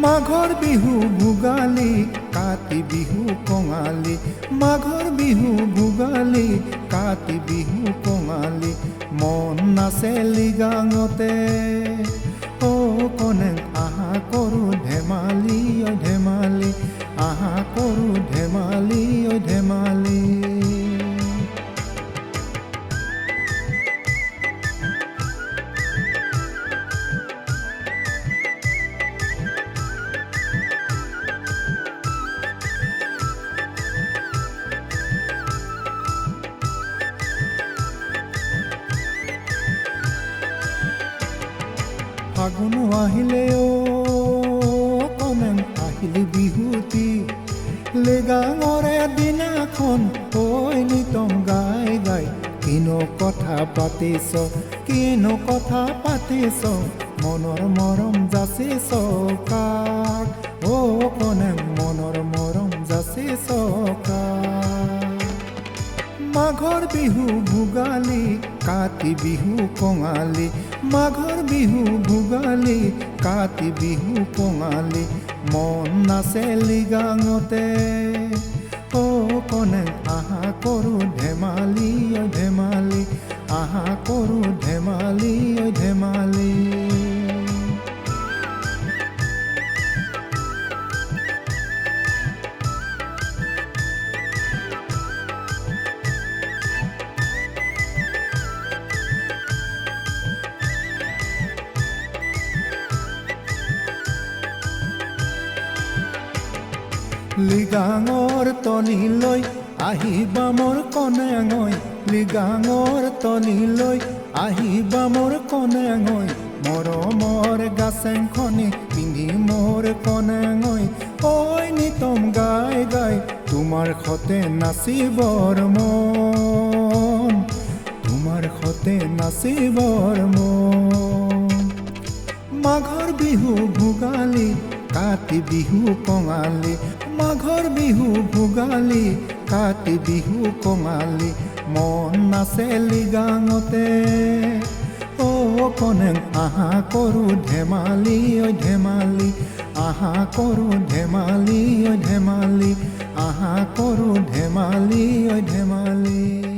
মাঘৰ বিহু ভোগালী, কাতি বিহু কঙালী। মাঘৰ বিহু ভোগালী, কাতি বিহু কঙালী। মন নাচে লিগাঙতে, অ কনেং আহা কৰোঁ ধেমালি, ঐ ধেমালি। আহা কৰোঁ ধেমালি, ঐ ধেমালি। ফাগুন আহিলে অ কনেং আহিলি বিহুতি। লেগাঙৰে দিনাখন ঐ নিতম গাই গাই। কিনো কথা পাতিছ, কিনো কথা পাতিছ, মনৰ মৰম যাচিছ কাক। অ কনেং মনৰ মৰম যাচিছ কাক। মাঘৰ বিহু ভোগালী, কাতি বিহু কঙালী। মাঘৰ বিহু ভোগালী, কাতি বিহু কঙালী। মন নাচে লিগাঙতে, অ কনেং আহা কৰোঁ ধেমালি, ঐ ধেমালি। আহা কৰোঁ ধেমালি, ঐ ধেমালি। লিগাঙৰ তলিলৈ আহিবা মোৰ কনেঙৈ। লিগাঙৰ তলিলৈ আহিবা মোৰ কনেঙৈ। মৰমৰ গাছেংখনি পিন্ধি মোৰ কনেঙৈ। ঐ নিতম গাই গাই তোমাৰ সতে নাচিবৰ মন, তোমাৰ সতে নাচিবৰ মন। মাঘৰ বিহু ভোগালী, কাতি বিহু কঙালী। মাঘৰ বিহু ভোগালী, কাতি বিহু কঙালী। মন নাচে লিগাঙতে, অ কনেং আহা কৰোঁ ধেমালি, ঐ ধেমালি। আহা কৰোঁ ধেমালি, ঐ ধেমালি। আহা কৰোঁ ধেমালি, ঐ ধেমালি।